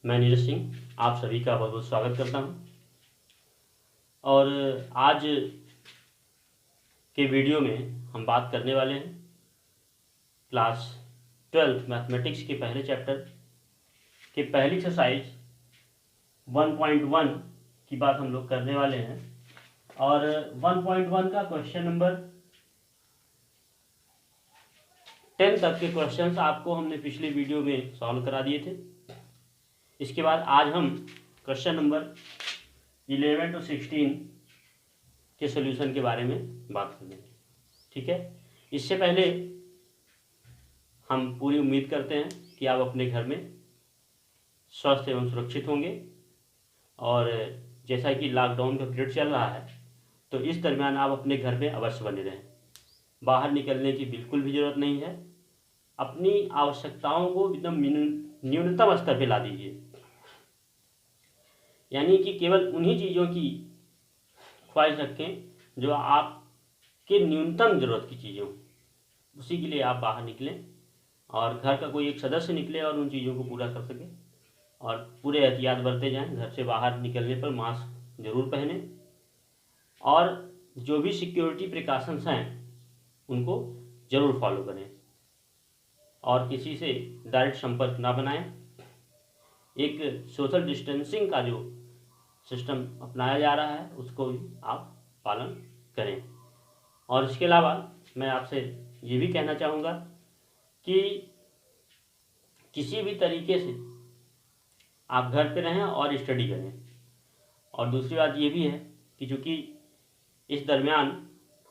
मैं नीरज सिंह आप सभी का बहुत बहुत स्वागत करता हूं। और आज के वीडियो में हम बात करने वाले हैं क्लास 12 मैथमेटिक्स के पहले चैप्टर के पहली एक्सरसाइज 1.1 की बात हम लोग करने वाले हैं। और 1.1 का क्वेश्चन नंबर 10 तक के क्वेश्चंस आपको हमने पिछले वीडियो में सॉल्व करा दिए थे। इसके बाद आज हम क्वेश्चन नंबर 11 to 16 के सॉल्यूशन के बारे में बात करेंगे। ठीक है, इससे पहले हम पूरी उम्मीद करते हैं कि आप अपने घर में स्वस्थ एवं सुरक्षित होंगे। और जैसा कि लॉकडाउन का पीरियड चल रहा है तो इस दरमियान आप अपने घर में अवश्य बने रहें। बाहर निकलने की बिल्कुल भी ज़रूरत नहीं है। अपनी आवश्यकताओं को एकदम न्यूनतम स्तर पर ला दीजिए, यानी कि केवल उन्हीं चीज़ों की ख्वाहिश रखें जो आपके न्यूनतम ज़रूरत की चीज़ें हों, उसी के लिए आप बाहर निकलें। और घर का कोई एक सदस्य निकले और उन चीज़ों को पूरा कर सके। और पूरे एहतियात बरते जाएं। घर से बाहर निकलने पर मास्क ज़रूर पहनें और जो भी सिक्योरिटी प्रिकॉशंस हैं उनको ज़रूर फॉलो करें। और किसी से डायरेक्ट संपर्क ना बनाएं। एक सोशल डिस्टेंसिंग का जो सिस्टम अपनाया जा रहा है उसको भी आप पालन करें। और इसके अलावा मैं आपसे ये भी कहना चाहूँगा कि किसी भी तरीके से आप घर पे रहें और स्टडी करें। और दूसरी बात ये भी है कि चूँकि इस दरमियान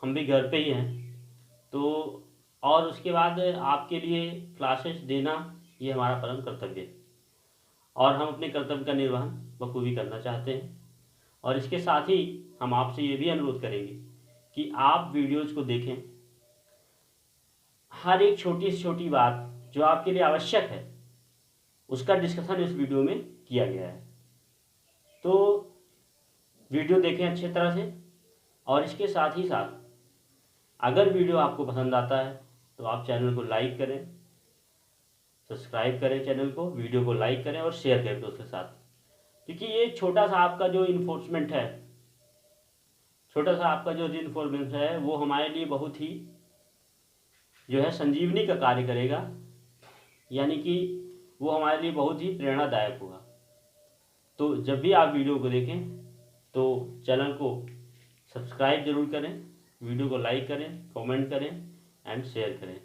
हम भी घर पे ही हैं तो और उसके बाद आपके लिए क्लासेस देना ये हमारा परम कर्तव्य है और हम अपने कर्तव्य का निर्वहन बखूबी करना चाहते हैं। और इसके साथ ही हम आपसे ये भी अनुरोध करेंगे कि आप वीडियोज़ को देखें। हर एक छोटी से छोटी बात जो आपके लिए आवश्यक है उसका डिस्कशन इस वीडियो में किया गया है। तो वीडियो देखें अच्छी तरह से। और इसके साथ ही साथ अगर वीडियो आपको पसंद आता है तो आप चैनल को लाइक करें, सब्सक्राइब करें चैनल को, वीडियो को लाइक करें और शेयर करें दोस्तों के साथ। क्योंकि ये छोटा सा आपका जो इन्फोर्समेंट है, छोटा सा आपका जो इन्फॉर्मेशन है वो हमारे लिए बहुत ही जो है संजीवनी का कार्य करेगा, यानी कि वो हमारे लिए बहुत ही प्रेरणादायक होगा। तो जब भी आप वीडियो को देखें तो चैनल को सब्सक्राइब जरूर करें, वीडियो को लाइक करें, कमेंट करें एंड शेयर करें।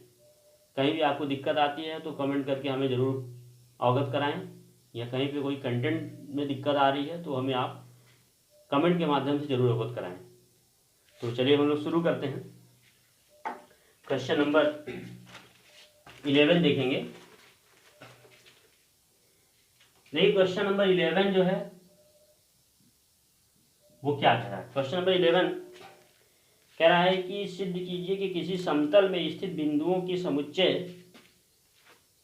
कहीं भी आपको दिक्कत आती है तो कमेंट करके हमें ज़रूर अवगत कराएं, या कहीं पे कोई कंटेंट में दिक्कत आ रही है तो हमें आप कमेंट के माध्यम से ज़रूर अवगत कराएं। तो चलिए हम लोग शुरू करते हैं। क्वेश्चन नंबर 11 देखेंगे। देखिए क्वेश्चन नंबर 11 जो है वो क्या कह रहा है। क्वेश्चन नंबर 11 कह रहा है कि सिद्ध कीजिए कि किसी समतल में स्थित बिंदुओं की समुच्चय,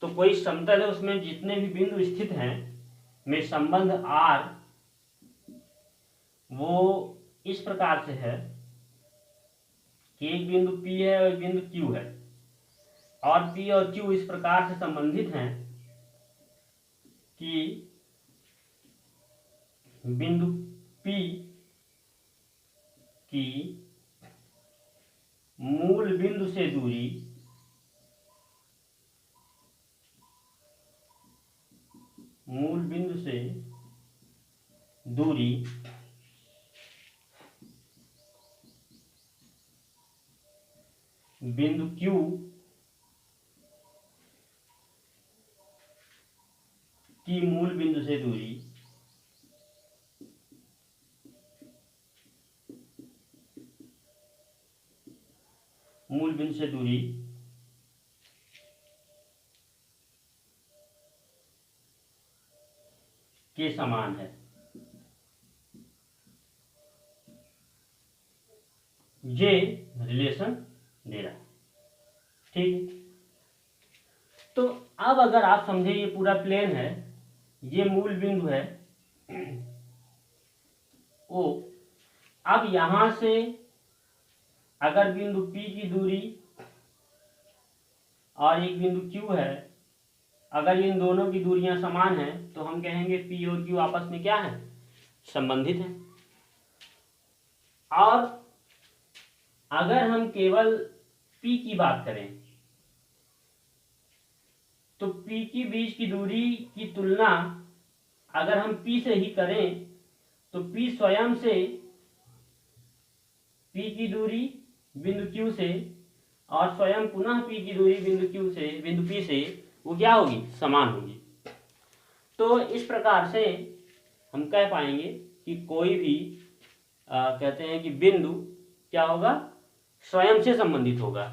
तो कोई समतल है उसमें जितने भी बिंदु स्थित हैं में संबंध R वो इस प्रकार से है कि एक बिंदु P है और एक बिंदु Q है और P और Q इस प्रकार से संबंधित हैं कि बिंदु P की मूल बिंदु से दूरी बिंदु Q की मूल बिंदु से दूरी के समान है। ये रिलेशन दे रहा है। ठीक, तो अब अगर आप समझे ये पूरा प्लेन है, ये मूल बिंदु है ओ। अब यहां से अगर बिंदु P की दूरी और एक बिंदु Q है अगर इन दोनों की दूरियां समान हैं तो हम कहेंगे P और Q आपस में क्या है, संबंधित हैं। और अगर हम केवल P की बात करें तो P की बीच की दूरी की तुलना अगर हम P से ही करें तो P स्वयं से P की दूरी बिंदु Q से और स्वयं पुनः P की दूरी बिंदु P से वो क्या होगी, समान होगी। तो इस प्रकार से हम कह पाएंगे कि कोई भी कहते हैं कि बिंदु क्या होगा, स्वयं से संबंधित होगा।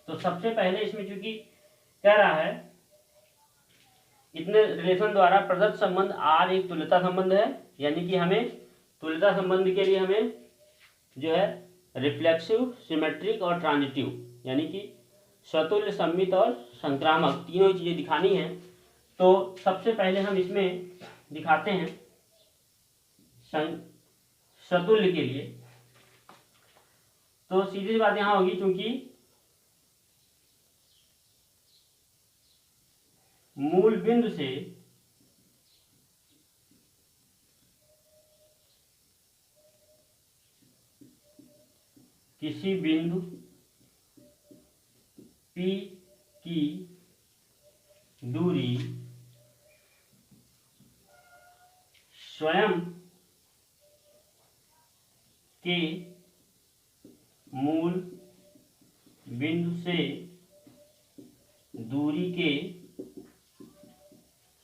तो सबसे पहले इसमें चूंकि कह रहा है इतने रिलेशन द्वारा प्रदत्त संबंध R एक तुल्यता संबंध है, यानी कि हमें तुल्यता संबंध के लिए हमें जो है रिफ्लेक्सिव, सिमेट्रिक और ट्रांजिटिव यानी कि स्वतुल्य, सममित और संक्रामक तीनों चीजें दिखानी है। तो सबसे पहले हम इसमें दिखाते हैं स्वतुल्य के लिए। तो सीधी बात यहां होगी, क्योंकि मूल बिंदु से किसी बिंदु P की दूरी स्वयं के मूल बिंदु से दूरी के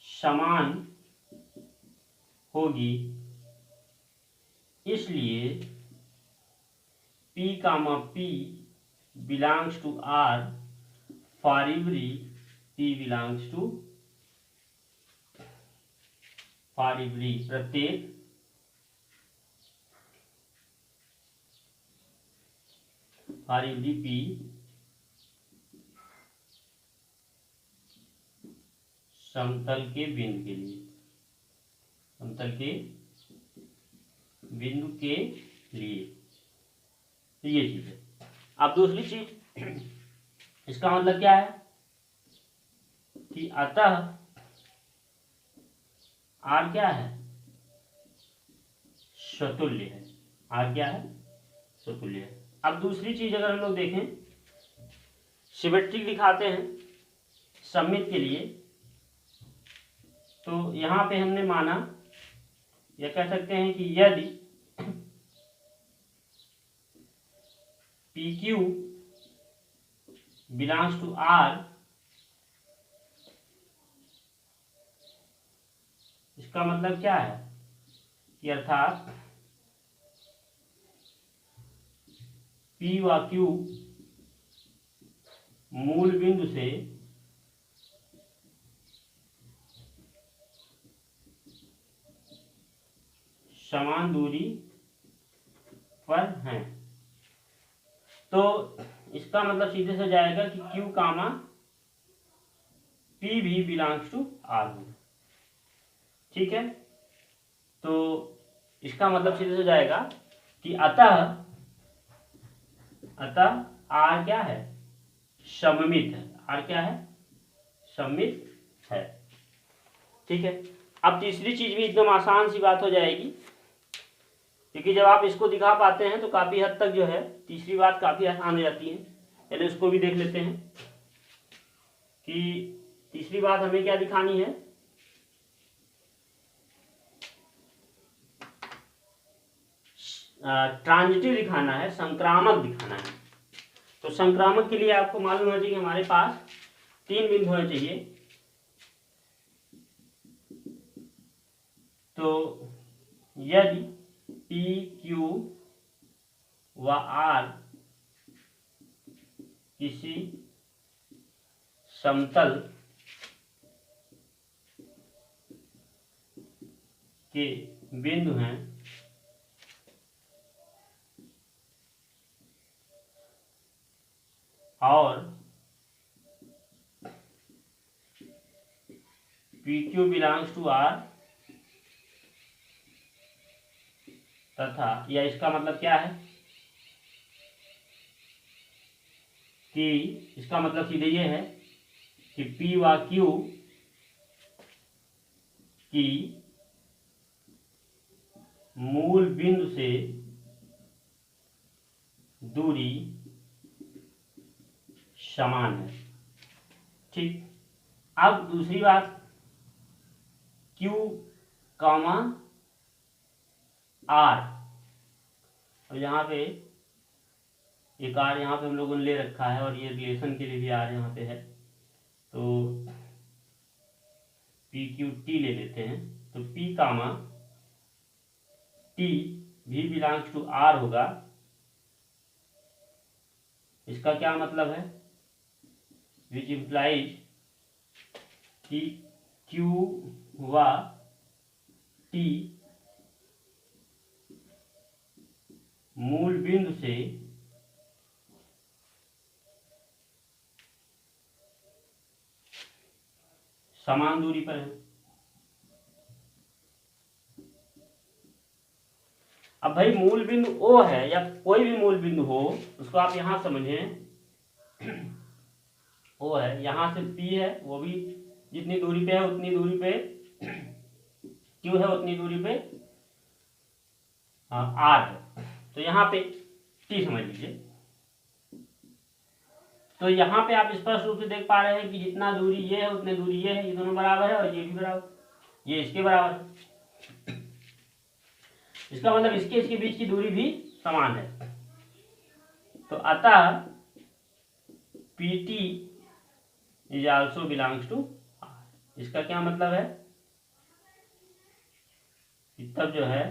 समान होगी, इसलिए P, P belongs to R for every P belongs to प्रत्येक for every P समतल के बिंदु के लिए, समतल के बिंदु के लिए ये चीज है। अब दूसरी चीज, इसका मतलब क्या है कि अतः R क्या है, स्वतुल्य है। R क्या है, स्वतुल्य है। अब दूसरी चीज अगर हम लोग देखें, सिमेट्रिक दिखाते हैं सममित के लिए, तो यहां पे हमने माना या कह सकते हैं कि यदि PQ belongs to R, इसका मतलब क्या है कि अर्थात P व Q मूल बिंदु से समान दूरी पर हैं। तो इसका मतलब सीधे से जाएगा कि Q, P भी बिलोंग्स टू R होगा। ठीक है, तो इसका मतलब सीधे से जाएगा कि अतः R क्या है, सममित है। R क्या है, सममित है। ठीक है, अब तीसरी चीज भी एकदम आसान सी बात हो जाएगी, क्योंकि जब आप इसको दिखा पाते हैं तो काफी हद तक जो है तीसरी बात काफी आसान हो जाती है। पहले इसको भी देख लेते हैं कि तीसरी बात हमें क्या दिखानी है, ट्रांजिटिव दिखाना है, संक्रामक दिखाना है। तो संक्रामक के लिए आपको मालूम होना चाहिए हमारे पास 3 बिंदु होने चाहिए। तो यदि P, Q व R किसी समतल के बिंदु हैं और PQ बिलोंग्स टू R तथा, या इसका मतलब क्या है कि इसका मतलब सीधे ये है कि P व Q कि मूल बिंदु से दूरी समान है। ठीक, अब दूसरी बात, Q, R, अब यहाँ पे एक R यहाँ पे हम लोगों ने ले रखा है और ये रिलेशन के लिए भी R यहाँ पे है, तो PQT ले लेते हैं। तो P, T भी बिलोंग्स टू R होगा। इसका क्या मतलब है, विच इम्प्लाइज कि Q व T मूल बिंदु से समान दूरी पर है। अब भाई मूल बिंदु O है या कोई भी मूल बिंदु हो, उसको आप यहां समझें, O है, यहां से P है, वो भी जितनी दूरी पे है उतनी दूरी पे Q है, उतनी दूरी पे R है, तो यहाँ पे T समझ लीजिए। तो यहाँ पे आप स्पष्ट रूप से देख पा रहे हैं कि जितना दूरी ये है उतनी दूरी ये है, ये दोनों बराबर है और ये भी बराबर, ये इसके बराबर है। इसका मतलब इसके बीच की दूरी भी समान है। तो अतः PT is also belongs to R। इसका क्या मतलब है कि तब जो है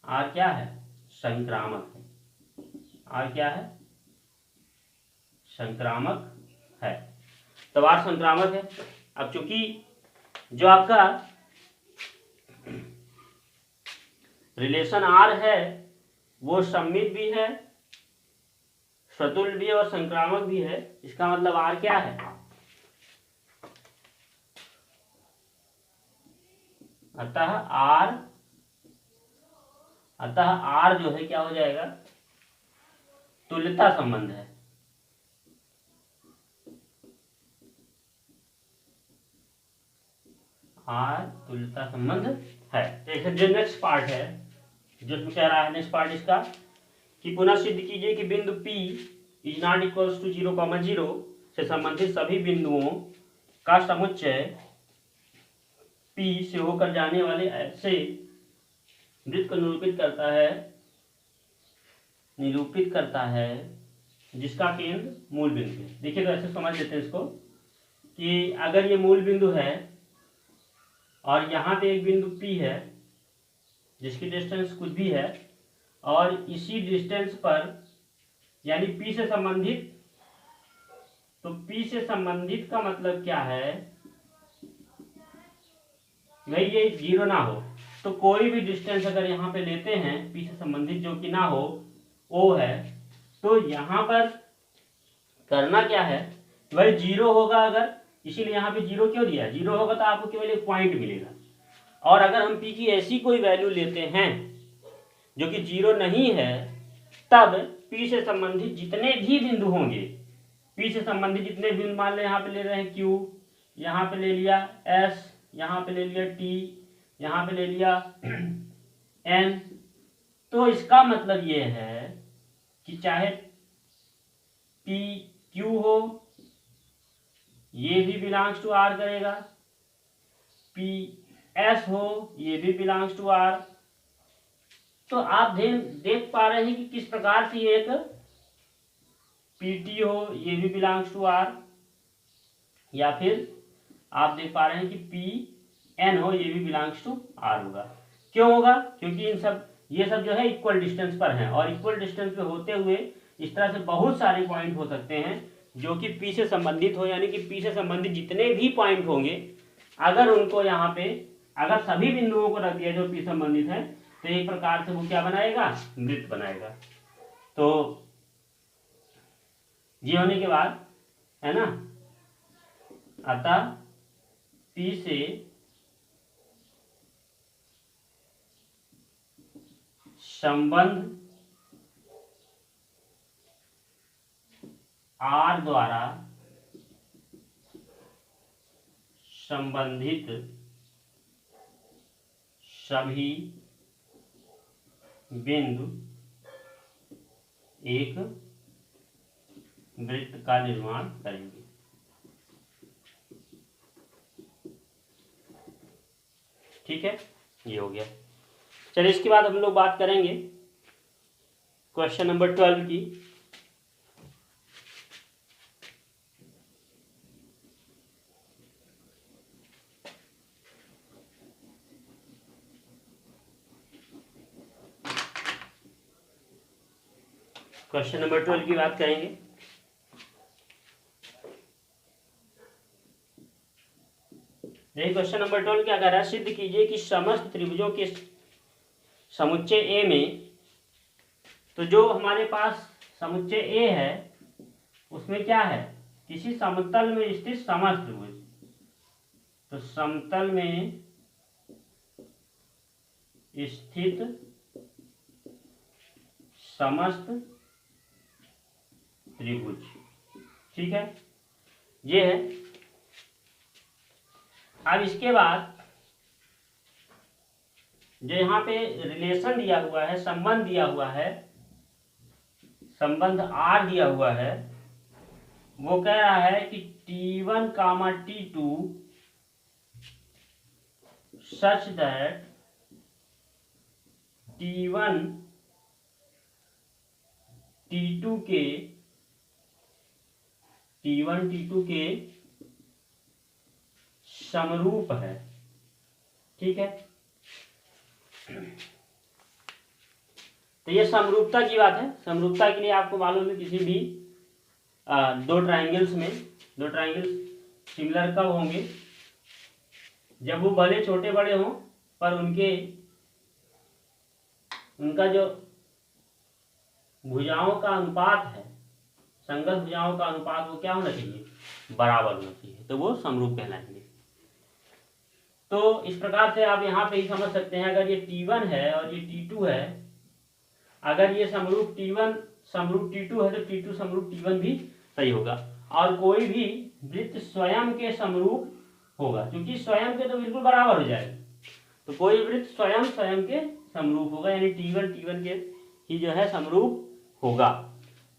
R क्या है, संक्रामक है। R क्या है, संक्रामक है। तब R संक्रामक है। अब चूंकि जो आपका रिलेशन R है वो सममित भी है, स्वतुल्य भी है और संक्रामक भी है। इसका मतलब R क्या है, अतः R जो है क्या हो जाएगा, तुल्यता संबंध है। R तुल्यता संबंध है। देखिए जो नेक्स्ट पार्ट है, जो कह रहा है नेक्स्ट पार्ट इसका, कि पुनः सिद्ध कीजिए कि बिंदु P is not equals to 0,0 से संबंधित सभी बिंदुओं का समुच्चय P से होकर जाने वाले ऐसे वृत्त को निरूपित करता है जिसका केंद्र मूल बिंदु है। देखिए तो ऐसे समझ लेते हैं इसको कि अगर ये मूल बिंदु है और यहाँ पे एक बिंदु P है जिसकी डिस्टेंस कुछ भी है, और इसी डिस्टेंस पर यानी P से संबंधित, तो P से संबंधित का मतलब क्या है भाई, ये 0 ना हो, तो कोई भी डिस्टेंस अगर यहाँ पे लेते हैं P से संबंधित जो कि ना हो, O है, तो यहाँ पर करना क्या है भाई, 0 होगा अगर, इसीलिए यहाँ पे 0 क्यों दिया है, 0 होगा तो आपको केवल एक पॉइंट मिलेगा। और अगर हम P की ऐसी कोई वैल्यू लेते हैं जो कि 0 नहीं है, तब P से संबंधित जितने भी बिंदु होंगे, P से संबंधित जितने बिंदु, मान लें यहाँ पे ले रहे हैं Q, यहाँ पे ले लिया S, यहाँ पे ले लिया T, यहाँ पे ले लिया N, तो इसका मतलब ये है कि चाहे P Q हो, ये भी बिलोंग्स टू R करेगा, P S हो, ये भी बिलोंग्स टू R। तो आप देख पा रहे हैं कि किस प्रकार से एक PT हो, ये भी बिलोंग्स टू R, या फिर आप देख पा रहे हैं कि PN हो, ये भी बिलोंग्स टू R होगा। क्यों होगा, क्योंकि ये सब जो है इक्वल डिस्टेंस पर हैं, और इक्वल डिस्टेंस पे होते हुए इस तरह से बहुत सारे पॉइंट हो सकते हैं जो कि P से संबंधित हो, यानी कि P से संबंधित जितने भी पॉइंट होंगे, अगर उनको यहाँ पे अगर सभी बिंदुओं को रख दिया जो P संबंधित है, तो एक प्रकार से वो क्या बनाएगा, वृत्त बनाएगा। तो ये होने के बाद है ना, अतः P से संबंध R द्वारा संबंधित सभी बिंदु एक वृत्त का निर्माण करेंगे। ठीक है, ये हो गया। चलिए इसके बाद हम लोग बात करेंगे क्वेश्चन नंबर 12 की। क्वेश्चन नंबर 12 की बात करेंगे। देखिए क्वेश्चन नंबर 12 क्या कह रहा है, सिद्ध कीजिए कि समस्त त्रिभुजों के समुच्चय ए में, तो जो हमारे पास समुच्चय ए है उसमें क्या है, किसी समतल में स्थित समस्त त्रिभुज। तो समतल में स्थित समस्त त्रिभुज, ठीक है, ये है। अब इसके बाद जो यहाँ पे रिलेशन दिया हुआ है, संबंध दिया हुआ है, संबंध आर दिया हुआ है, वो कह रहा है कि T1, T2 such that T1 T2 के समरूप है। ठीक है, तो ये समरूपता की बात है। समरूपता के लिए आपको मालूम है किसी भी दो ट्राइंगल्स सिमिलर कब होंगे, जब वो भले छोटे बड़े हों पर उनका जो भुजाओं का अनुपात है, संगत भुजाओं का अनुपात, वो क्या होना चाहिए, बराबर होना चाहिए, तो वो समरूप कहलाएंगे। तो इस प्रकार से आप यहाँ पे ही समझ सकते हैं, अगर ये T1 है और ये T2 है, अगर ये समरूप T1 समरूप T2 है तो T2 समरूप T1 भी सही होगा। और कोई भी वृत्त स्वयं के समरूप होगा, क्योंकि स्वयं के तो बिल्कुल बराबर हो जाएगा, तो कोई वृत्त स्वयं के समरूप होगा, यानी T1 के ही जो है समरूप होगा।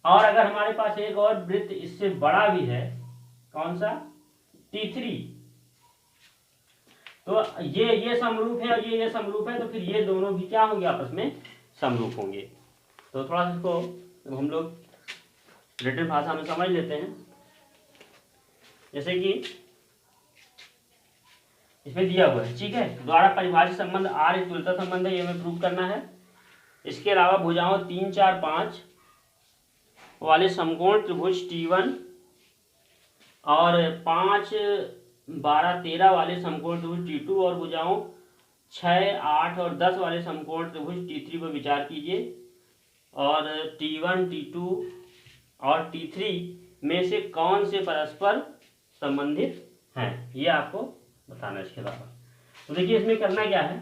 और अगर हमारे पास एक और वृत्त इससे बड़ा भी है, कौन सा, T3, तो ये समरूप है और ये समरूप है, तो फिर ये दोनों भी क्या होंगे, आपस में समरूप होंगे। तो थोड़ा सा इसको हम लोग रिटन भाषा में समझ लेते हैं। जैसे कि इसमें दिया हुआ है, ठीक है, द्वारा परिभाषित संबंध आर एक तुल्यता संबंध है, ये हमें प्रूव करना है। इसके अलावा भुजाओं 3, 4, 5 वाले समकोण त्रिभुज T1 और 5, 12, 13 वाले समकोण त्रिभुज T2 और भुजाओं 6, 8 और 10 वाले समकोण त्रिभुज T3 पर विचार कीजिए। और T1, T2 और T3 में से कौन से परस्पर संबंधित हैं, ये आपको बताना है। इसके अलावा तो देखिए इसमें करना क्या है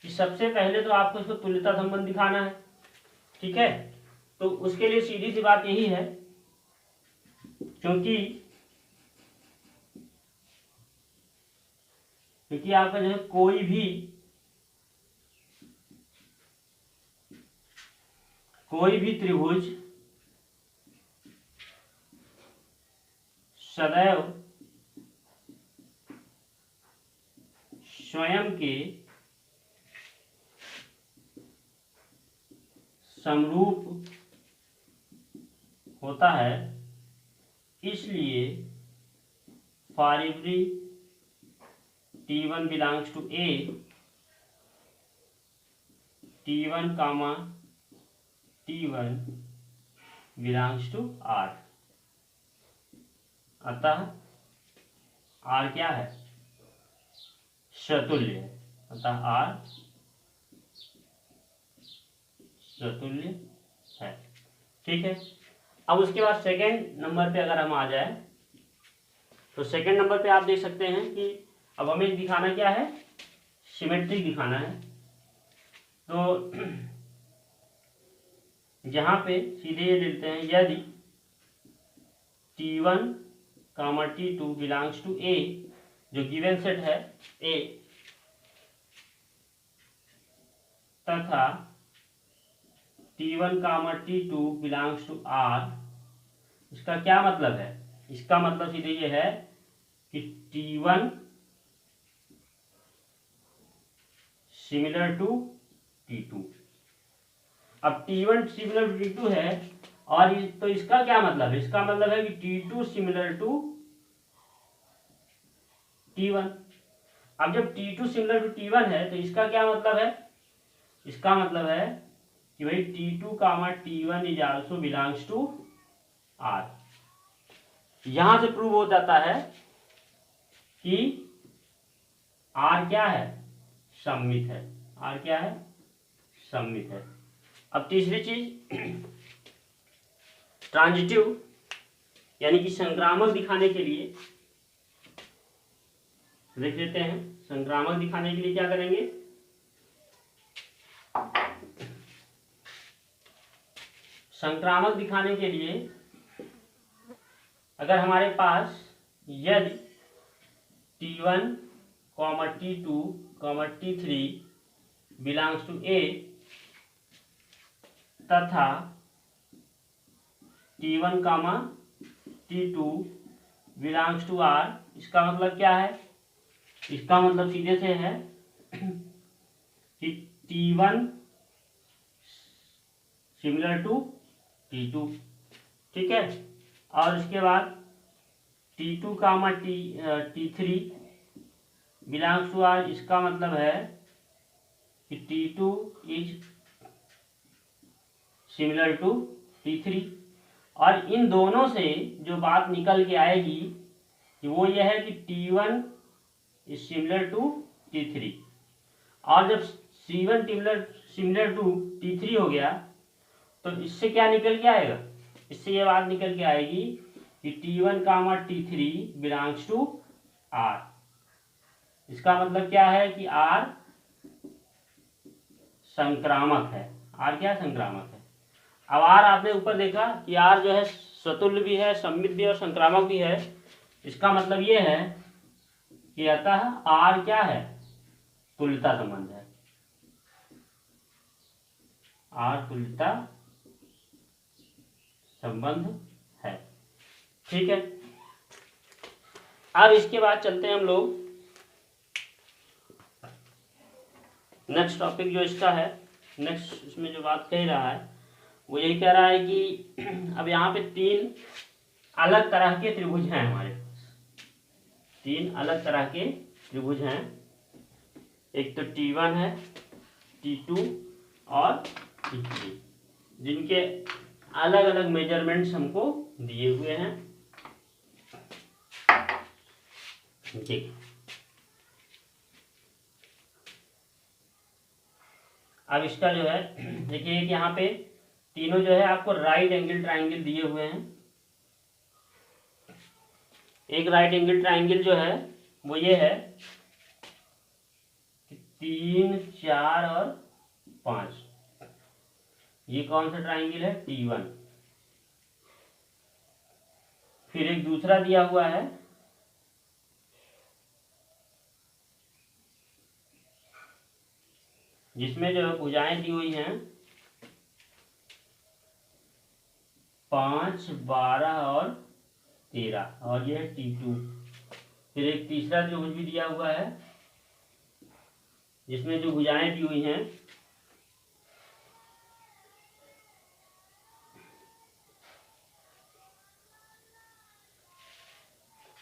कि सबसे पहले तो आपको इसको तुल्यता संबंध दिखाना है। ठीक है, तो उसके लिए सीधी सी बात यही है, क्योंकि आपका जो है कोई भी त्रिभुज सदैव स्वयं के समरूप होता है, इसलिए for every T1 belongs to A, T1, T1 belongs to R। अतः R क्या है, सतुल्य है, अतः R सतुल्य है। ठीक है, अब उसके बाद सेकेंड नंबर पे अगर हम आ जाए, तो सेकेंड नंबर पे आप देख सकते हैं कि अब हमें दिखाना क्या है, सिमेट्रिक दिखाना है। तो यहाँ पे सीधे ये लेते हैं, यदि T1, T2 belongs to A, जो गिवन सेट है A, तथा T1 comma T2 belongs to R। इसका क्या मतलब है? इसका मतलब सीधे ये है कि T1 सिमिलर टू T2। अब T1 सिमिलर टू T2 है और तो इसका क्या मतलब है? इसका मतलब है कि T2 सिमिलर टू T1। अब जब T2 सिमिलर टू T1 है तो इसका क्या मतलब है? इसका मतलब है कि भाई T2 comma T1 is also belongs to R। यहां से प्रूव हो जाता है कि R क्या है? सममित है। R क्या है? सममित है। अब तीसरी चीज ट्रांजिटिव यानी कि संक्रामक दिखाने के लिए देख लेते हैं। संक्रामक दिखाने के लिए क्या करेंगे? संक्रामक दिखाने के लिए अगर हमारे पास यदि T1 T2 T3 belongs to A तथा T1 T2 belongs to R, इसका मतलब क्या है? इसका मतलब सीधे से है कि T1 सिमिलर टू T2, ठीक है। और इसके बाद T2 T3 belongs to R, इसका मतलब है कि T2 is similar to T3। और इन दोनों से जो बात निकल के आएगी कि वो यह है कि T1 is similar to T3। और जब C1 सिमिलर टू T3 हो गया तो इससे क्या निकल के आएगा? इससे ये बात निकल के आएगी कि T1 T3 belongs to R। इसका मतलब क्या है कि R संक्रामक है। R क्या संक्रामक है? अब R आपने ऊपर देखा कि R जो है स्वतुल्य भी है, सममित भी है और संक्रामक भी है। इसका मतलब ये है कि अतः R क्या है? तुल्यता संबंध है। R तुल्यता संबंध है, ठीक है। अब इसके बाद चलते हैं हम लोग नेक्स्ट टॉपिक जो इसका है। नेक्स्ट इसमें जो बात कह रहा है वो यही कह रहा है कि अब यहाँ पे तीन अलग तरह के त्रिभुज हैं हमारे पास। तीन अलग तरह के त्रिभुज हैं। एक तो T1 है, T2 और T3, जिनके अलग अलग मेजरमेंट्स हमको दिए हुए हैं, ठीक। अब इसका जो है देखिए कि यहाँ पे तीनों जो है आपको राइट एंगल ट्राइंगल दिए हुए हैं। एक राइट एंगल ट्राइंगल जो है वो ये है 3, 4 और 5। ये कौन सा ट्राइंगल है? T1। फिर एक दूसरा दिया हुआ है जिसमें जो भुजाएं दी हुई हैं 5, 12 और 13, और ये है T2। फिर एक तीसरा त्रिभुज भी दिया हुआ है जिसमें जो भुजाएं दी हुई हैं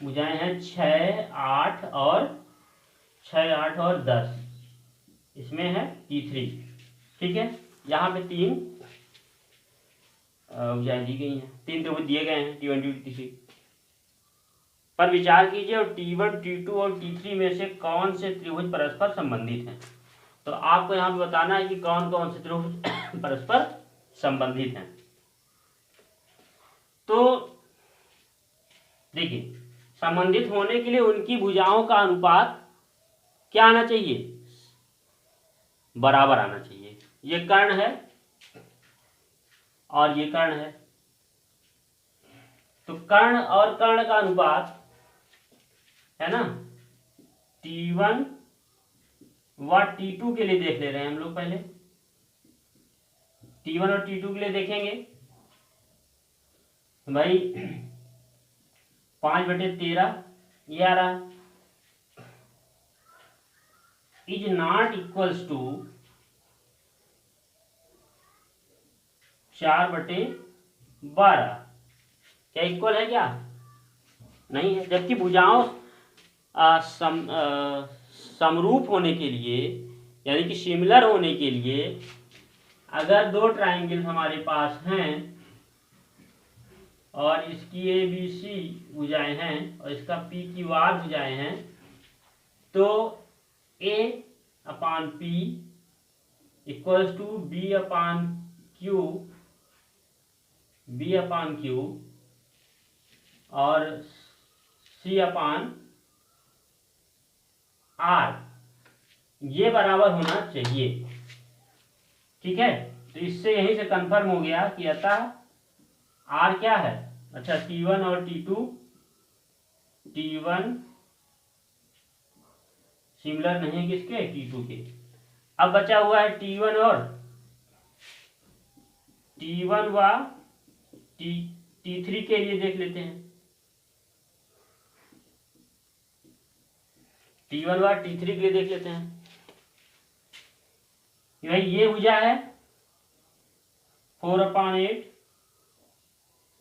6, 8 और 10। इसमें है T3, ठीक है। यहाँ पे तीन भुजाएं दी गई हैं, तीन त्रिभुज दिए गए हैं T1 T3 पर विचार कीजिए और T1 T2 और T3 में से कौन से त्रिभुज परस्पर संबंधित हैं। तो आपको यहाँ पे बताना है कि कौन कौन से त्रिभुज परस्पर संबंधित हैं। तो देखिए संबंधित होने के लिए उनकी भुजाओं का अनुपात क्या आना चाहिए? बराबर आना चाहिए। ये कर्ण है और ये कर्ण है, तो कर्ण और कर्ण का अनुपात है ना। T1 व T2 के लिए देख ले रहे हैं हम लोग पहले। T1 और T2 के लिए देखेंगे भाई 5/13 ये आ रहा इज नॉट इक्वल्स टू 4/12। क्या इक्वल है क्या? नहीं है। जबकि भुजाओं समरूप होने के लिए यानी कि सिमिलर होने के लिए अगर दो ट्राइंगल हमारे पास हैं और इसकी ABC भुजाएं हैं और इसका PQR भुजाएं हैं तो A/P इक्वल्स टू B/Q और C/R ये बराबर होना चाहिए। ठीक है, तो इससे यहीं से कंफर्म हो गया कि अतः R क्या है। अच्छा, T1 और T1 सिमिलर नहीं है किसके? T2 के। अब बचा हुआ है T1 व T3 के लिए देख लेते हैं। T1 व T3 के लिए देख लेते हैं। भाई ये भुजा है 4/8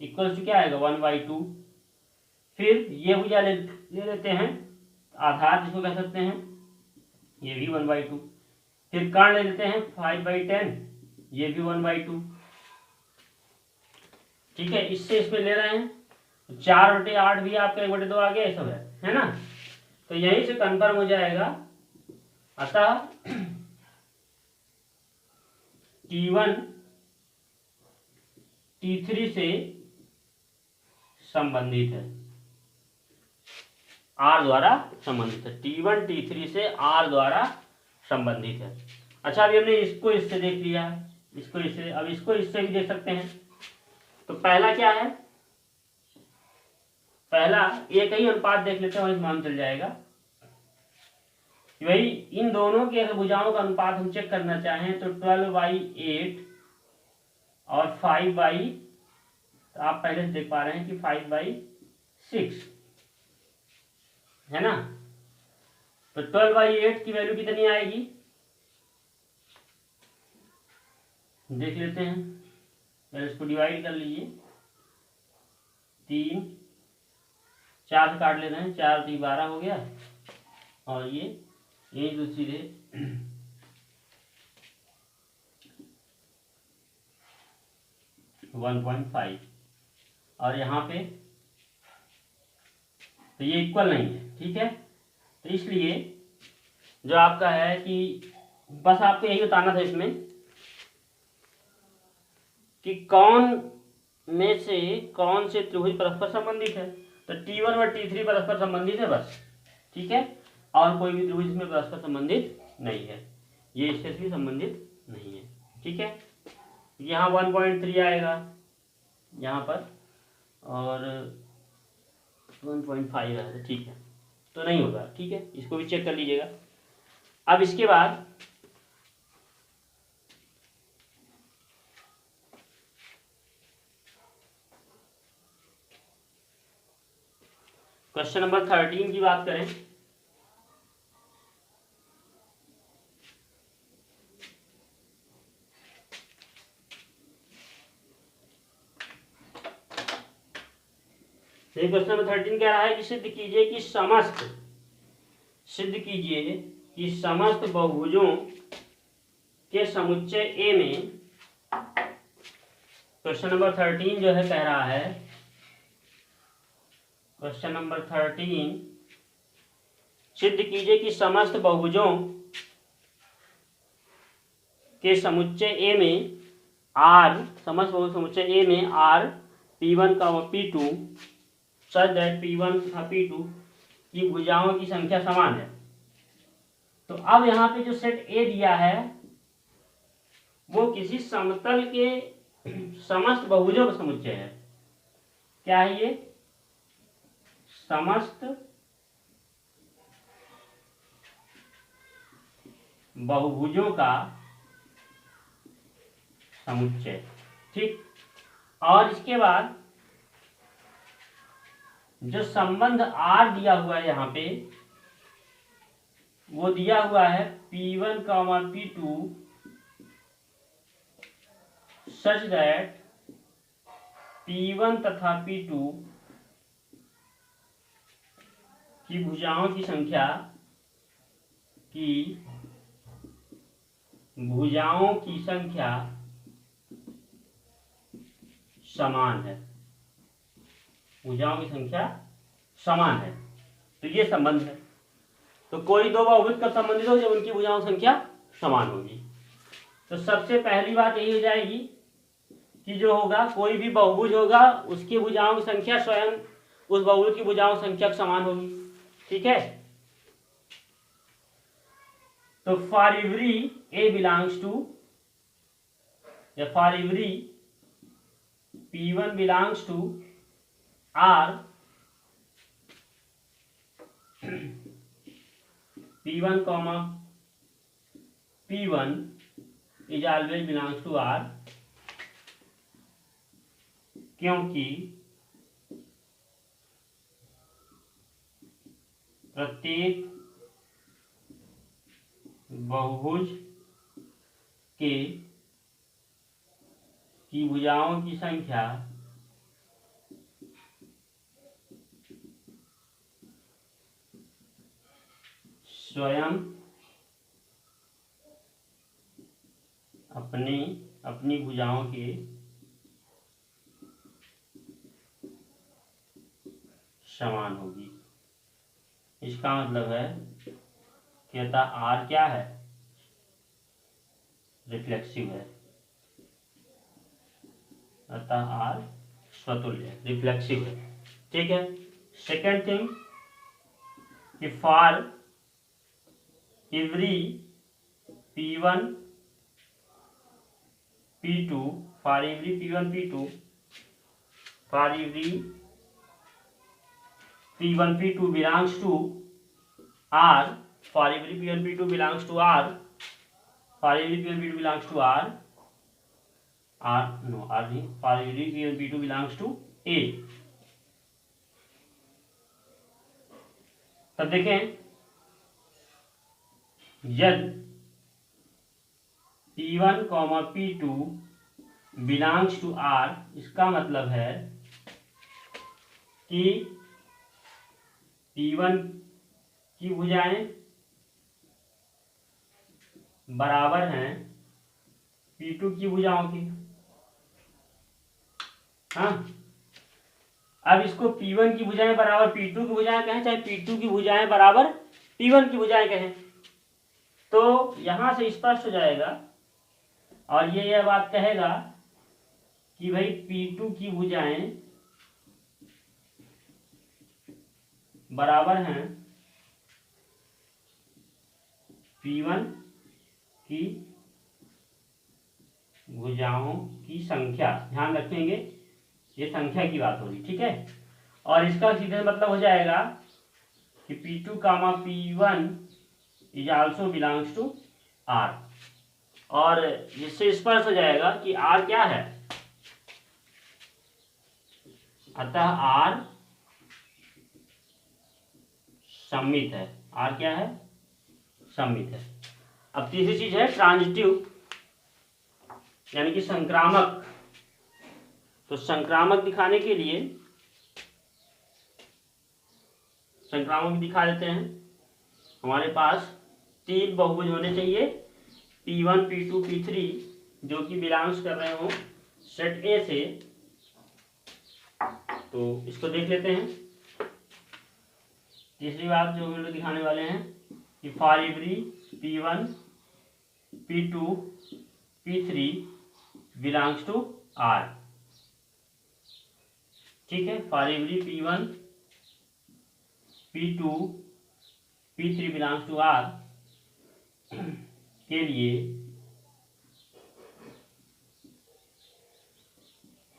इक्वल टू क्या आएगा 1/2। फिर ये भुजा ले लेते हैं, आधार जिसको कह सकते हैं, ये भी 1/2। फिर कर्ण ले लेते हैं 5/10, ये भी 1/2। ठीक है, इससे इसमें ले रहे हैं 4/8 भी आपका 1/2 आ गया, ये सब है ना। तो यहीं से कंफर्म हो जाएगा अतः T1 T3 से संबंधित है, R द्वारा संबंधित है। T1 T3 से R द्वारा संबंधित है। अच्छा, अभी हमने इसको इससे देख लिया, इसको इससे, अब इसको इससे भी देख सकते हैं। तो पहला क्या है? पहला एक ही अनुपात देख लेते हैं और इसमें चल जाएगा। वही इन दोनों के भुजाओं का अनुपात हम चेक करना चाहें तो 12/8 और 5/, तो आप पहले से देख पा रहे हैं कि 5/6 है ना। तो 12/8 की वैल्यू कितनी आएगी देख लेते हैं। पहले इसको डिवाइड कर लीजिए, 3 4 से काट लेते हैं, 4 3 12 हो गया और ये तो सीधे 1.5 और यहाँ पे तो ये इक्वल नहीं है। ठीक है, तो इसलिए जो आपका है कि बस आपको यही बताना था इसमें कि कौन से त्रिभुज परस्पर संबंधित है। तो T1 और T3 परस्पर संबंधित है बस। ठीक है, और कोई भी त्रिभुज इसमें परस्पर संबंधित नहीं है, ये इससे भी संबंधित नहीं है। ठीक है, यहाँ 1.3 आएगा यहाँ पर और 1.5 आएगा। ठीक है, तो नहीं होगा। ठीक है, इसको भी चेक कर लीजिएगा। अब इसके बाद क्वेश्चन नंबर 13 की बात करें। क्वेश्चन नंबर 13 कह रहा है कि सिद्ध कीजिए कि समस्त बहुभुजों के समुच्चय ए में। क्वेश्चन नंबर 13 जो है कह रहा है, क्वेश्चन नंबर 13 सिद्ध कीजिए कि समस्त बहुभुजों के समुच्चय ए में R, समस्त बहुभुज समुच्चय ए में R P1 का P2 सच दैट P1 तथा P2 की भुजाओं की संख्या समान है। तो अब यहाँ पे जो सेट ए दिया है वो किसी समतल के समस्त बहुभुजों का समुच्चय है। क्या है ये? समस्त बहुभुजों का समुच्चय। ठीक, और इसके बाद जो संबंध R दिया हुआ है यहाँ पे, वो दिया हुआ है P1, P2 such that P1 तथा P2 की भुजाओं की संख्या समान है। भुजाओं की संख्या समान है, तो ये संबंध है। तो कोई दो बहुभुज कब संबंधित हो, जब उनकी भुजाओं की संख्या समान होगी। तो सबसे पहली बात यही हो जाएगी कि जो होगा, कोई भी बहुभुज होगा उसकी भुजाओं की संख्या स्वयं उस बहुभुज की भुजाओं की संख्या समान होगी। ठीक है, तो for every A belongs to, या for every P1 belongs to R, P1, P1 is always belongs to R, क्योंकि प्रत्येक बहुभुज की भुजाओं की संख्या स्वयं अपनी भुजाओं के समान होगी। इसका मतलब है कि अतः R क्या है, रिफ्लेक्सिव है। अतः R स्वतुल्य है, रिफ्लेक्सिव है। ठीक है, सेकेंड थिंग कि for every P1 P2, for every P1 P2, for every P1 P2 belongs to R, for every P1 P2 belongs to R, for every P1 P2 belongs to R नहीं, for every P1 P2 belongs to A। तब देखें, यदि P1, P2 belongs to R, इसका मतलब है कि P1 की भुजाएं बराबर हैं P2 की भुजाओं की। हाँ, अब इसको P1 की भुजाएं बराबर P2 की भुजाएं कहें, चाहे P2 की भुजाएं बराबर P1 की भुजाएं कहें, तो यहां से स्पष्ट हो जाएगा और यह बात कहेगा कि भाई P2 की भुजाएं बराबर हैं P1 की भुजाओं की संख्या। ध्यान रखेंगे, ये संख्या की बात हो रही, ठीक है। और इसका सीधे मतलब हो जाएगा कि P2, P1 is also belongs to R, और इससे स्पष्ट हो जाएगा कि R क्या है। अतः R सममित है। R क्या है, सममित है। अब तीसरी चीज है ट्रांजिटिव, यानी कि संक्रामक। तो संक्रामक दिखाने के लिए संक्रामक दिखा देते हैं। हमारे पास तीन बहुभुज होने चाहिए, P1 P2 P3, जो कि बिलोंग्स कर रहे हो सेट ए से। तो इसको देख लेते हैं। तीसरी बात जो हम लोग दिखाने वाले हैं कि for every P1 P2 P3 belongs to R। ठीक है, for every P1 P2 P3 belongs to R के लिए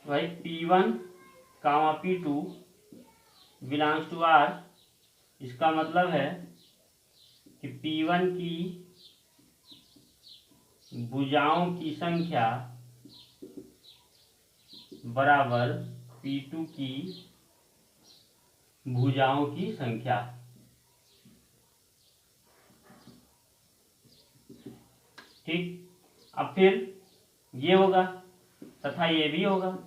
भाई P1, P2 belongs to R, इसका मतलब है कि P1 की भुजाओं की संख्या बराबर P2 की भुजाओं की संख्या। ठीक, अब फिर ये होगा तथा ये भी होगा।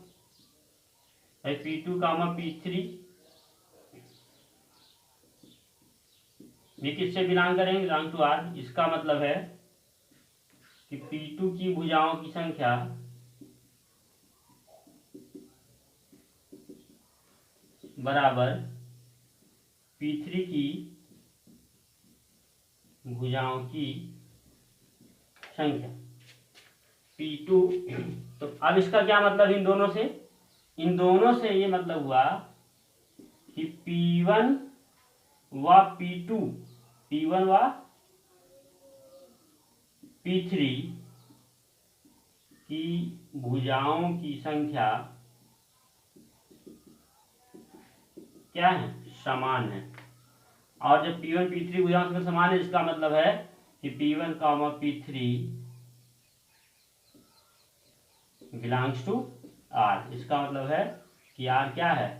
P2 कामा P3 ये किससे बिलोंग करेंगे? Belong to R। इसका मतलब है कि P2 की भुजाओं की संख्या बराबर P3 की भुजाओं की संख्या। P2 तो अब इसका क्या मतलब इन दोनों से? इन दोनों से ये मतलब हुआ कि P1 व P2, P1 व P3 की भुजाओं की संख्या क्या है? समान है। और जब P1 P3 भुजाओं में समान है, इसका मतलब है कि P1 comma P3 belongs to R। इसका मतलब है कि R क्या है?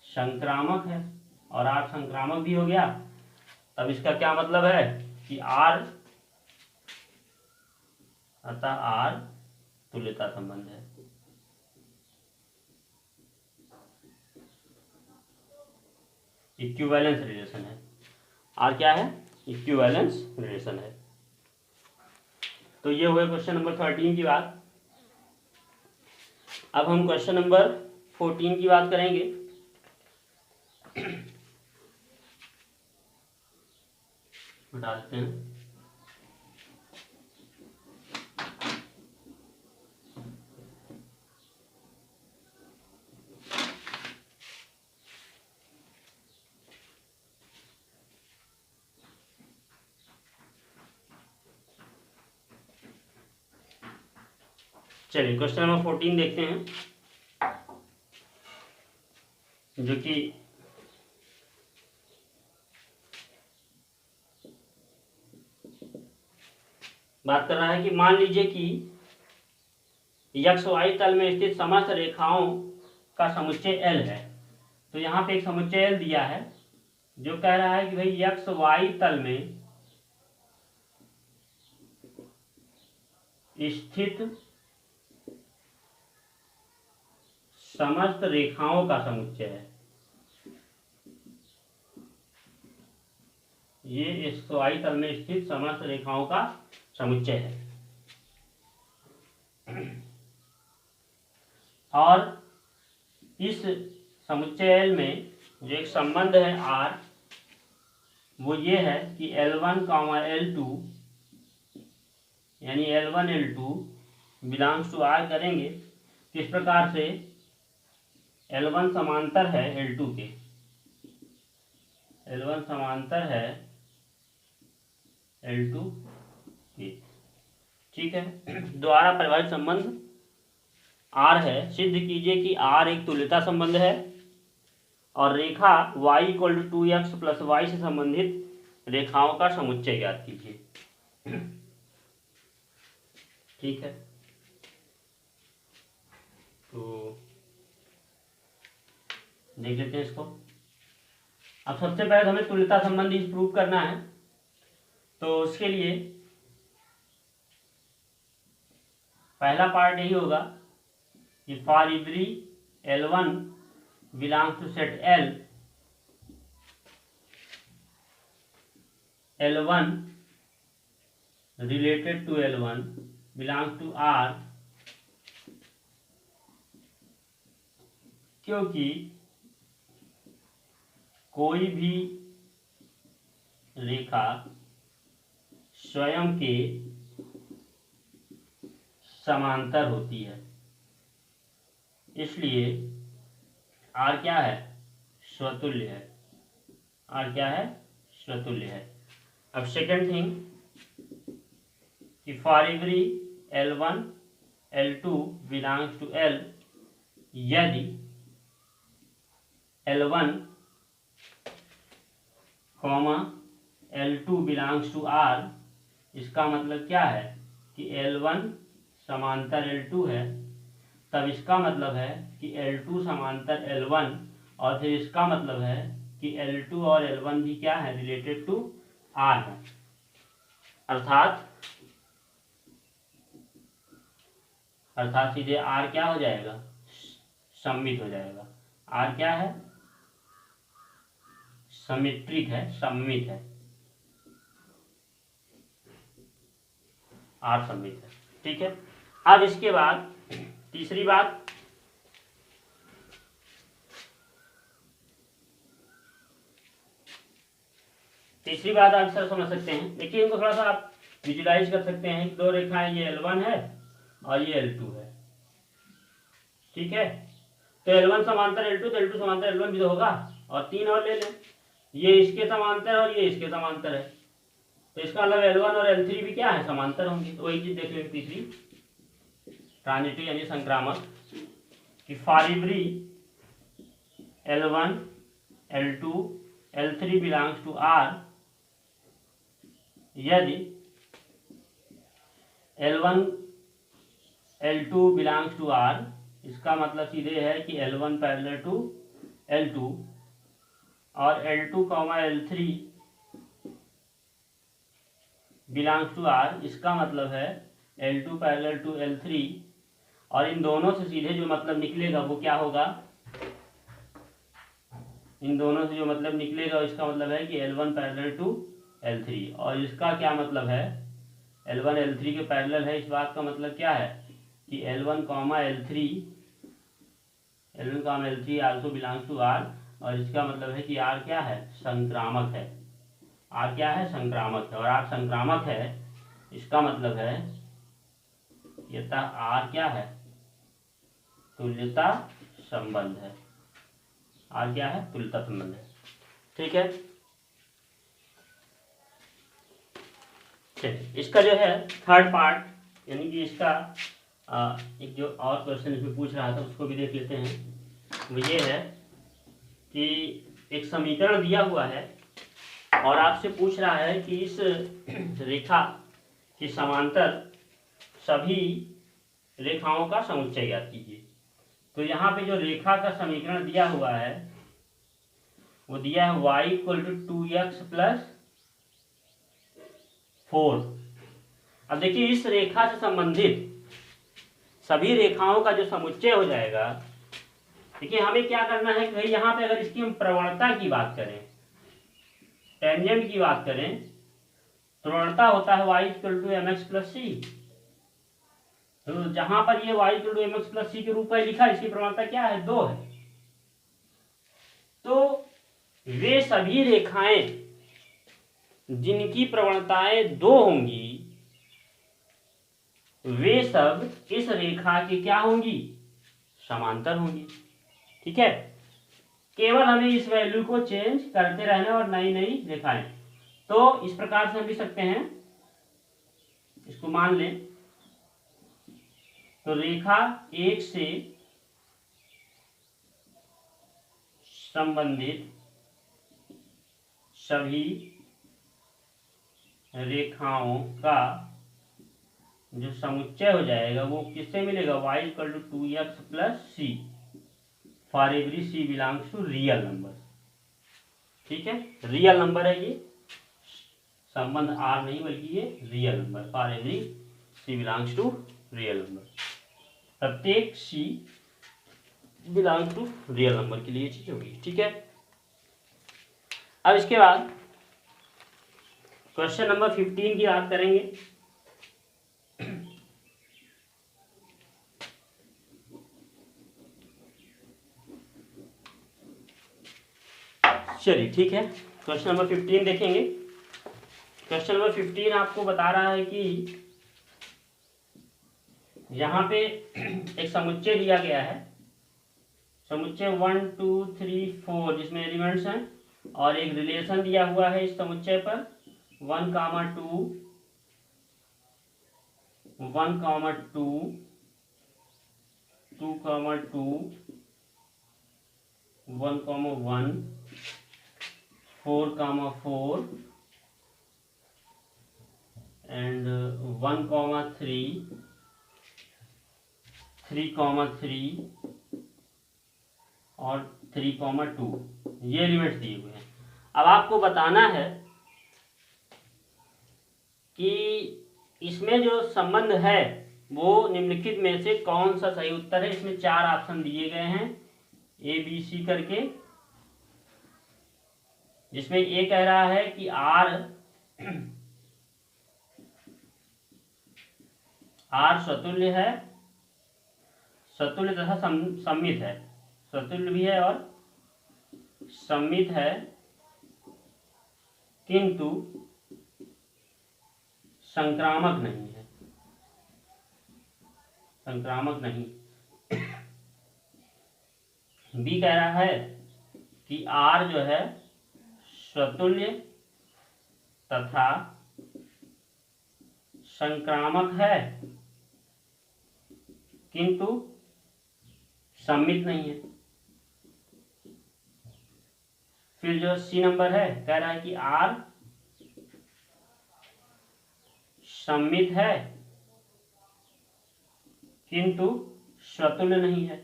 संक्रामक है, और R संक्रामक भी हो गया। अब इसका क्या मतलब है कि R अतः R तुल्यता संबंध है। इक्विवेलेंस रिलेशन है। R क्या है? इक्विवेलेंस रिलेशन है। तो ये हुए क्वेश्चन नंबर 13 की बात। अब हम क्वेश्चन नंबर 14 की बात करेंगे। बता देते हैं। चलिए क्वेश्चन नंबर 14 देखते हैं, जो कि बात कर रहा है कि मान लीजिए कि XY तल में स्थित समस्त रेखाओं का समुच्चय L है। तो यहाँ पे एक समुच्चय L दिया है जो कह रहा है कि भाई XY तल में स्थित समस्त रेखाओं का समुच्चय है। ये XY तल में स्थित समस्त रेखाओं का समुच्चय है। और इस समुच्चय L में जो एक संबंध है R, वो ये है कि L1, L2 यानी L1 L2 belongs to R करेंगे। किस प्रकार से? L1 समांतर है L2 के, L1 समांतर है L2 के। ठीक है, द्वारा परिभाषित संबंध R है। सिद्ध कीजिए कि R एक तुल्यता संबंध है और रेखा y = 2x + y से संबंधित रेखाओं का समुच्चय ज्ञात कीजिए। ठीक है, तो देख लेते हैं इसको। अब सबसे पहले हमें तुल्यता संबंध प्रूव करना है। तो उसके लिए पहला पार्ट यही होगा कि for every L1 belongs to set L, L1 related to L1 belongs to R, क्योंकि कोई भी रेखा स्वयं के समांतर होती है, इसलिए R क्या है? स्वतुल्य है। R क्या है? स्वतुल्य है। अब सेकंड थिंग कि for every L1 L2 belongs to L, यदि L1, L2 belongs to R, इसका मतलब क्या है कि L1 समांतर L2 है, तब इसका मतलब है कि L2 समांतर L1, और फिर इसका मतलब है कि L2 और L1 भी क्या है, रिलेटेड टू R है। अर्थात सीधे R क्या हो जाएगा, सममित हो जाएगा। R क्या है, सिमेट्रिक है, सममित है, R सममित है। ठीक है। अब इसके बाद तीसरी बात, आप सर समझ सकते हैं। देखिए इनको थोड़ा सा आप विजुलाइज कर सकते हैं। दो रेखाएं, ये L1 है और ये L2 है। ठीक है, तो L1 समांतर L2, तो L2 समांतर L1 भी तो होगा, और तीन और ले लें, ये इसके समांतर और ये इसके समांतर है, तो इसका मतलब L1 और L3 भी क्या है, समांतर होंगे। तो वही चीज देख लेंगे तीसरी, ट्रांजिटिव यानी संक्रामक, कि for every L1 L2 L3 belongs to R, यदि L1 L2 belongs to R, इसका मतलब सीधे है कि L1 पैरेलल टू L2 और L2, L3 belongs to R, इसका मतलब है L2 पैरेलल टू L3, और इन दोनों से सीधे जो मतलब निकलेगा वो क्या होगा, इन दोनों से जो मतलब निकलेगा इसका मतलब है कि L1 पैरेलल टू L3, और इसका क्या मतलब है, L1 L3 के पैरेलल है। इस बात का मतलब क्या है कि L1, L3 also belongs to R, और इसका मतलब है कि R क्या है, संक्रामक है। R क्या है, संक्रामक है, और R संक्रामक है, इसका मतलब है यथा R क्या है, तुल्यता संबंध है। R क्या है, तुल्यता संबंध है। ठीक है, इसका जो है थर्ड पार्ट, यानी कि इसका एक जो और क्वेश्चन इसमें पूछ रहा था उसको भी देख लेते हैं। वो ये है कि एक समीकरण दिया हुआ है और आपसे पूछ रहा है कि इस रेखा के समांतर सभी रेखाओं का समुच्चय ज्ञात कीजिए। तो यहाँ पे जो रेखा का समीकरण दिया हुआ है वो दिया है y = 2x + 4। अब देखिए इस रेखा से संबंधित सभी रेखाओं का जो समुच्चय हो जाएगा, देखिए हमें क्या करना है कि यहाँ पे अगर इसकी हम प्रवणता की बात करें, टेंजेंट की बात करें, तो प्रवणता होता है y = mx + c। तो जहां पर ये y = mx + c के रूप में लिखा है, इसकी प्रवणता क्या है, 2 है। तो वे सभी रेखाएं जिनकी प्रवणताएं 2 होंगी, वे सब इस रेखा की क्या होंगी, समांतर होंगी। ठीक है, केवल हमें इस वैल्यू को चेंज करते रहना और नई नई रेखाएं। तो इस प्रकार से हम लिख सकते हैं, इसको मान लें, तो रेखा 1 से संबंधित सभी रेखाओं का जो समुच्चय हो जाएगा वो किससे मिलेगा, y = 2x + c for every c belongs to real number. ठीक है, रियल नंबर है ये, संबंध R नहीं बल्कि ये real number, for every c belongs to real number, प्रत्येक c belongs to real number के लिए ये चीज होगी। ठीक है, अब इसके बाद क्वेश्चन नंबर 15 की बात करेंगे। चलिए ठीक है, क्वेश्चन नंबर 15 देखेंगे। क्वेश्चन नंबर 15 आपको बता रहा है कि यहाँ पे एक समुच्चय दिया गया है, समुच्चय 1 2 3 4 जिसमें एलिमेंट्स हैं, और एक रिलेशन दिया हुआ है इस समुच्चय पर 1, 2 1, 2 2, 2 1, 1 4, 4 and 1, 3 3,3 और 3,2 ये एलिमेंट्स दिए हुए हैं। अब आपको बताना है कि इसमें जो संबंध है वो निम्नलिखित में से कौन सा सही उत्तर है। इसमें 4 ऑप्शन दिए गए हैं ए बी सी करके, जिसमें ए कह रहा है कि आर स्वतुल्य है, स्वतुल्य तथा सममित है, स्वतुल्य भी है और सममित है, किंतु संक्रामक नहीं है, संक्रामक नहीं। बी कह रहा है कि आर जो है स्वतुल्य तथा संक्रामक है किंतु सममित नहीं है। फिर जो सी नंबर है कह रहा है कि आर सममित है किंतु स्वतुल्य नहीं है।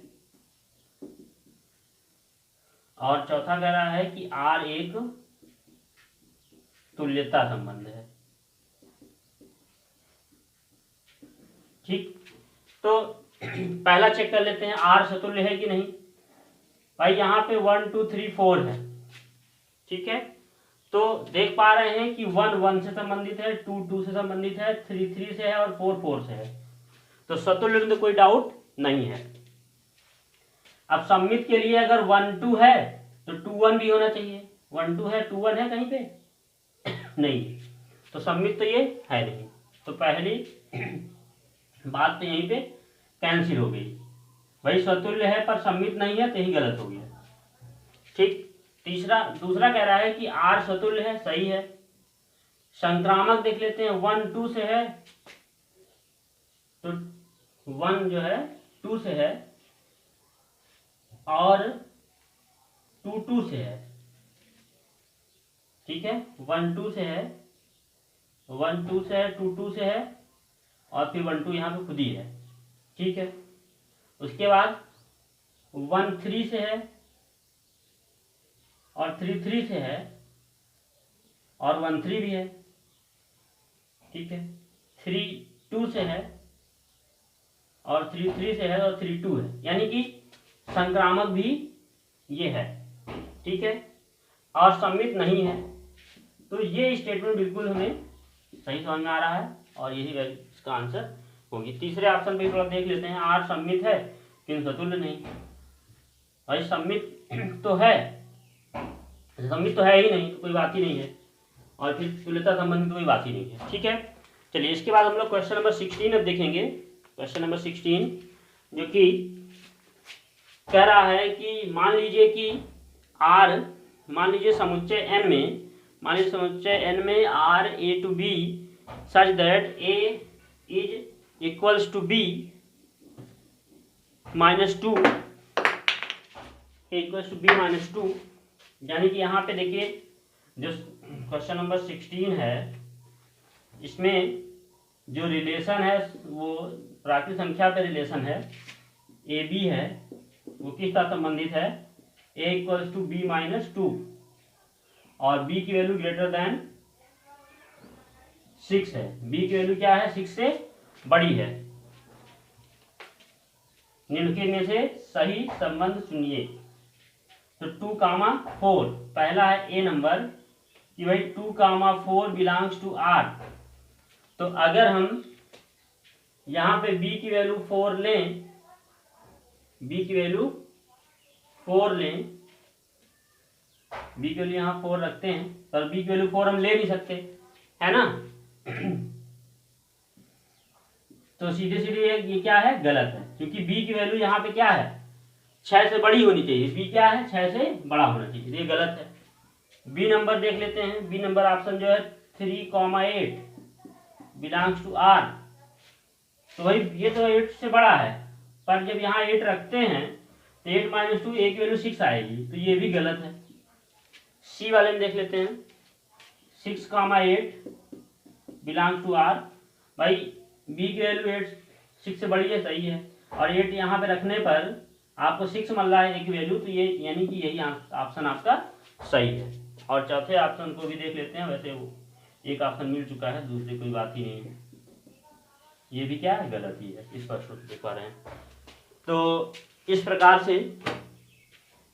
और चौथा कह रहा है कि आर एक तुल्यता संबंध है। ठीक, तो पहला चेक कर लेते हैं आर स्वतुल्य है कि नहीं। भाई यहाँ पे 1 2 3 4 है, ठीक है। तो देख पा रहे हैं कि 1 1 से संबंधित है, 2 2 से संबंधित है, 3 3 से है और 4 4 से है। तो स्वतुल्य में तो कोई डाउट नहीं है। अब सममित के लिए अगर 1 2 है तो 2 1 भी होना चाहिए। 1 2 है, 2 1 है कहीं पे नहीं, तो सममित तो ये है नहीं। तो पहली बात तो यहीं पे कैंसिल हो गई। भाई स्वतुल्य है पर सममित नहीं है तो यही गलत हो गया। ठीक, दूसरा कह रहा है कि आर स्वतुल्य है, सही है। संक्रामक देख लेते हैं, 1 2 से है तो 1 जो है 2 से है और 2 2 से है, ठीक है। 1 2 से है, 1 2 से है, 2 2 से है और फिर 1 2 यहाँ पे खुद ही है, ठीक है। उसके बाद 1 3 से है और 3 3 से है और 1 3 भी है, ठीक है। 3 2 से है और 3 3 से है और 3 2 है, यानी कि संक्रामक भी ये है, ठीक है, और सममित नहीं है। तो ये स्टेटमेंट बिल्कुल हमें सही समझ में आ रहा है और यही इसका आंसर होगी। तीसरे ऑप्शन पे थोड़ा देख लेते हैं, आर सममित है किंतु स्वतुल्य नहीं। भाई सममित तो है, सममित तो है ही नहीं तो कोई बात ही नहीं है, और फिर तुल्यता संबंधित कोई बात ही नहीं है, ठीक है। चलिए इसके बाद हम लोग क्वेश्चन नंबर 16 अब देखेंगे। क्वेश्चन नंबर 16 जो कि कह रहा है कि मान लीजिए कि आर, मान लीजिए समुच्चय n में, मान लीजिए समुच्चय n में R A to B such that A is equals to B -2, A equals to B -2। यानी कि यहाँ पे देखिए जो क्वेश्चन नंबर 16 है इसमें जो रिलेशन है वो प्राकृतिक संख्या पे रिलेशन है, ए बी है, वो किस साथ संबंधित है, a इक्वल्स टू बी -2 और b की वैल्यू ग्रेटर देन 6 है। b की वैल्यू क्या है, 6 से बड़ी है। निम्नलिखित में से सही संबंध चुनिए। तो 2,4 पहला है ए नंबर कि भाई 2,4 बिलोंग्स टू आर। तो अगर हम यहाँ पे b की वैल्यू 4 लें, b की वैल्यू 4 लें, b की वैल्यू यहाँ 4 रखते हैं, पर b की वैल्यू 4 हम ले नहीं सकते, है ना। तो सीधे सीधे ये क्या है, गलत है, क्योंकि b की वैल्यू यहाँ पे क्या है, 6 से बड़ी होनी चाहिए। b क्या है, 6 से बड़ा होना चाहिए, ये गलत है। b नंबर देख लेते हैं, b नंबर ऑप्शन जो है 3,8 बिलोंग्स टू आर। तो भाई ये तो 8 से बड़ा है, पर जब यहाँ 8 रखते हैं तो 8 -2 a की वैल्यू 6 आएगी, तो ये भी गलत है। सी वाले में देख लेते हैं, 6,8 बिलोंग्स टू आर। भाई b की वैल्यू 8 6 से बड़ी है, सही है, और ये यहाँ पे रखने पर आपको 6 मिल रहा है एक वैल्यू, तो ये यानी कि यही ऑप्शन आपका सही है। और चौथे ऑप्शन को भी देख लेते हैं। वैसे वो एक ऑप्शन मिल चुका है, दूसरी कोई बात ही नहीं है, ये भी क्या है, गलत ही है, स्पष्ट रूप से देख पा रहे हैं। तो इस प्रकार से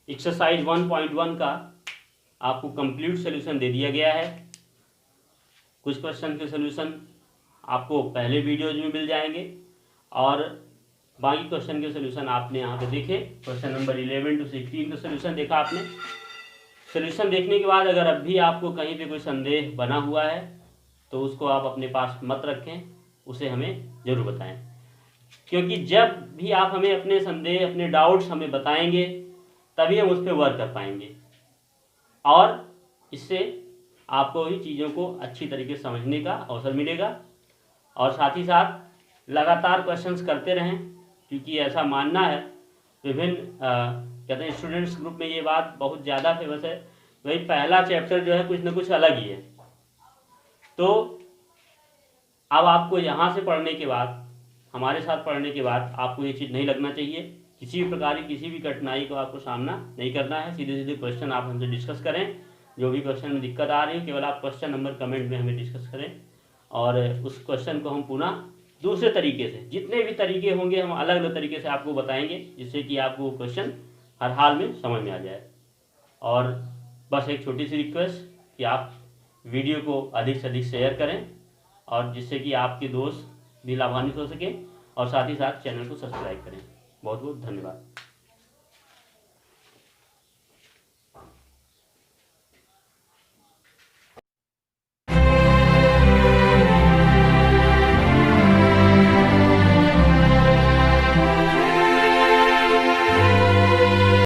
एक्सरसाइज 1.1 का आपको कंप्लीट सोल्यूशन दे दिया गया है। कुछ क्वेश्चन के सोल्यूशन आपको पहले वीडियोज में मिल जाएंगे और बाकी क्वेश्चन के सोल्यूशन आपने यहाँ पे देखे। क्वेश्चन नंबर 11 to 16 का सोल्यूशन देखा आपने। सोल्यूशन देखने के बाद अगर अब भी आपको कहीं पे कोई संदेह बना हुआ है तो उसको आप अपने पास मत रखें, उसे हमें ज़रूर बताएं, क्योंकि जब भी आप हमें अपने संदेह, अपने डाउट्स हमें बताएंगे तभी हम उस पर वर्क कर पाएंगे और इससे आपको ही चीज़ों को अच्छी तरीके से समझने का अवसर मिलेगा। और साथ ही साथ लगातार क्वेश्चंस करते रहें, क्योंकि ऐसा मानना है विभिन्न कहते हैं स्टूडेंट्स ग्रुप में ये बात बहुत ज़्यादा फेमस है, भाई पहला चैप्टर जो है कुछ ना कुछ अलग ही है। तो अब आपको यहाँ से पढ़ने के बाद, हमारे साथ पढ़ने के बाद आपको ये चीज़ नहीं लगना चाहिए, किसी भी प्रकार की किसी भी कठिनाई को आपको सामना नहीं करना है। सीधे सीधे क्वेश्चन आप हमसे डिस्कस करें, जो भी क्वेश्चन में दिक्कत आ रही हो केवल आप क्वेश्चन नंबर कमेंट में हमें डिस्कस करें और उस क्वेश्चन को हम पुनः दूसरे तरीके से, जितने भी तरीके होंगे हम अलग अलग तरीके से आपको बताएंगे, जिससे कि आपको क्वेश्चन हर हाल में समझ में आ जाए। और बस एक छोटी सी रिक्वेस्ट कि आप वीडियो को अधिक से अधिक शेयर करें और जिससे कि आपके दोस्त भी लाभान्वित हो सके और साथ ही साथ चैनल को सब्सक्राइब करें। बहुत बहुत धन्यवाद।